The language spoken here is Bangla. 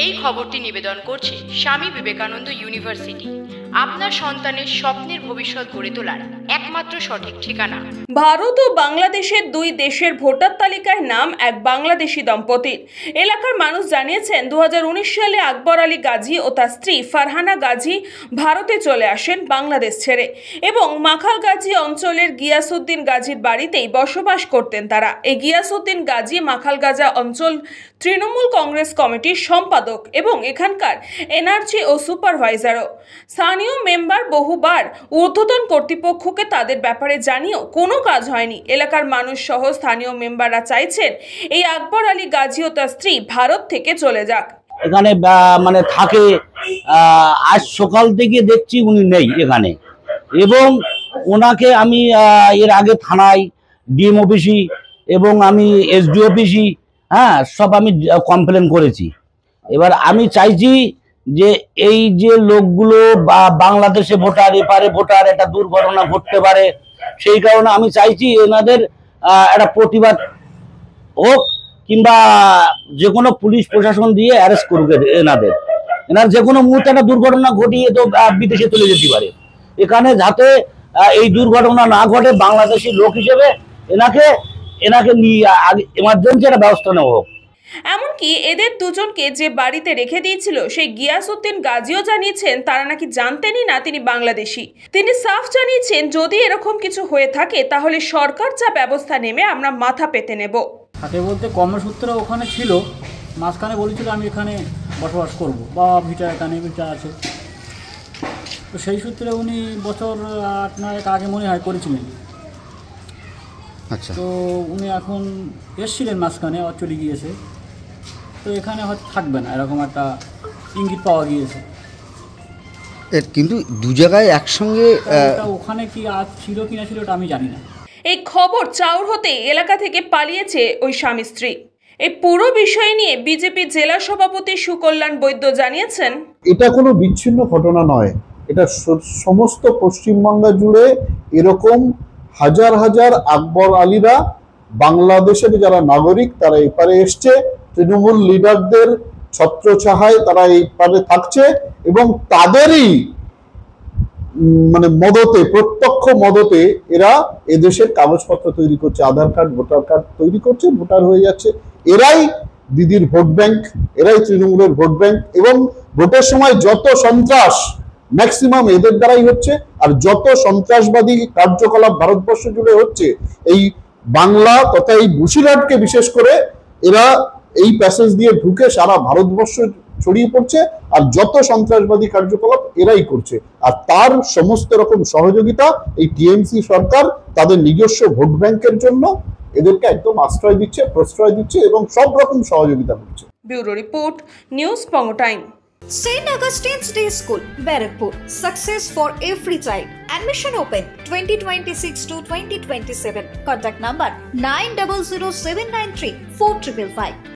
এই খবরটি নিবেদন করছে স্বামী বিবেকানন্দ ইউনিভার্সিটি, আপনার সন্তানের স্বপ্নের ভবিষ্যৎ গড়ে তোলার একমাত্র সঠিক ঠিকানা। ভারত ও বাংলাদেশের দুই দেশের ভোটার তালিকায় নাম এক বাংলাদেশি দম্পতির। এলাকার মানুষ জানিয়েছেন 2019 সালে আকবর আলী গাজী ও তার স্ত্রী ফারহানা গাজী ভারতে চলে আসেন বাংলাদেশ ছেড়ে এবং মাখাল গাজী অঞ্চলের গিয়াসউদ্দিন গাজীর বাড়িতেই বসবাস করতেন তারা। এই গিয়াসউদ্দিন গাজী মাখালগাজা অঞ্চল তৃণমূল কংগ্রেস কমিটির সম্পাদক এবং এখানকার এনআরজি ও সুপারভাইজারও। স্থানীয় মেম্বার বহুবার ঊর্ধ্বতন কর্তৃপক্ষকে তাদের ব্যাপারে জানিয়েও কোনো কাজ হয়নি। এলাকার মানুষ সহ স্থানীয় মেম্বাররা চাইছেন এই আকবর আলী গাজী ও তার স্ত্রী ভারত থেকে চলে যাক। এখানে মানে থাকে, আজ সকাল থেকে দেখছি উনি নেই এখানে, এবং ওনাকে আমি এর আগে থানায়, ডিএম অফিসি এবং আমি এসডি অফিসি সব আমি কমপ্লেন করেছি। এবার আমি চাইছি যে এই যে লোকগুলো বাংলাদেশে ভোটার, এপারে ভোটার, একটা দুর্ঘটনা ঘটতে পারে, সেই কারণে আমি চাইছি এনাদের একটা প্রতিবাদ হোক, কিংবা যে কোনো পুলিশ প্রশাসন দিয়ে অ্যারেস্ট করুক এনার যে কোনো মুহূর্তে একটা দুর্ঘটনা ঘটিয়ে তো বিদেশে চলে যেতে পারে। এখানে যাতে এই দুর্ঘটনা না ঘটে, বাংলাদেশি লোক হিসেবে এনাকে নিয়ে এমার্জেন্সি একটা ব্যবস্থা নেওয়া হোক। এমনকি এদের দুজনকে যে বাড়িতে রেখে দিয়েছিল সেই গিয়াসউদ্দিন গাজীও জানিয়েছেন তারা নাকি জানতেনই না তিনি বাংলাদেশি। তিনি সাফ জানিয়েছেন যদি এরকম কিছু হয়ে থাকে তাহলে সরকার যা ব্যবস্থা নেবে আমরা মাথা পেতে নেব। থাকে বলতে কর্মসূত্রে ওখানে ছিল, মাঝখানে বলেছিল আমি এখানে বসবাস করব, বা ভিটা এখানে ভিটা আছে, তো সেই সূত্রে উনি বছর 8-9 আগে মনে হয় করেছিলেন। আচ্ছা, তো উনি এখন এসেছিলেন, মাঝখানে চলে গিয়েছে, তো এখানে হয়তো থাকবে না, এরকম একটা ইঙ্গিত পাওয়া গিয়েছে। কিন্তু দু জায়গায় একসঙ্গে ওখানে কি আজ ছিল কিনা ছিল ওটা আমি জানি না। এই খবর চাউর হতে এলাকা থেকে পালিয়েছে ওই স্বামী স্ত্রী। এই পুরো বিষয় নিয়ে বিজেপি জেলা সভাপতি সুকল্যাণ বৈদ্য জানিয়েছেন, এটা কোনো বিচ্ছিন্ন ঘটনা নয়, এটা সমস্ত পশ্চিমবঙ্গ জুড়ে এরকম হাজার হাজার আকবর আলীরা, বাংলাদেশের যারা নাগরিক তারা এপারে এসছে, তৃণমূল লিডারদের ছত্রছায়ায় তারা এইপারে থাকছে এবং তাদেরই মানে মদতে, প্রত্যক্ষ মদতে এরা এদেশের কাগজপত্র তৈরি করছে, আধার কার্ড, ভোটার কার্ড তৈরি করছে, ভোটার হয়ে যাচ্ছে। এরাই দিদির ভোট ব্যাংক, এরাই তৃণমূলের ভোট ব্যাংক, এবং ভোটের সময় যত সন্ত্রাস ম্যাক্সিমাম এদের দ্বারাই হচ্ছে। আর যত সন্ত্রাসবাদী কার্যকলাপ ভারতবর্ষ জুড়ে হচ্ছে, এই বাংলা তথা এই বসিরহাটকে বিশেষ করে এরা এই প্যাসেজ দিয়ে ঢুকে সারা ভারতবর্ষ ছড়িয়ে পড়ছে, আর যত সন্ত্রাসবাদী কার্যকলাপ এরাই করছে। আর তার সমস্ত রকম সহযোগিতা এই টিএমসি সরকার তাদের নিজস্ব ভোট ব্যাংকের জন্য এদেরকে একদম আশ্রয় দিচ্ছে, প্রশ্রয় দিচ্ছে এবং সব রকম সহযোগিতা করছে। ব্যুরো রিপোর্ট, নিউজ পঙ্গো time. St. Augustine's Day School, Barakpur. Success for every child. Admission open 2026 to 2027. Contact number 900793 4555.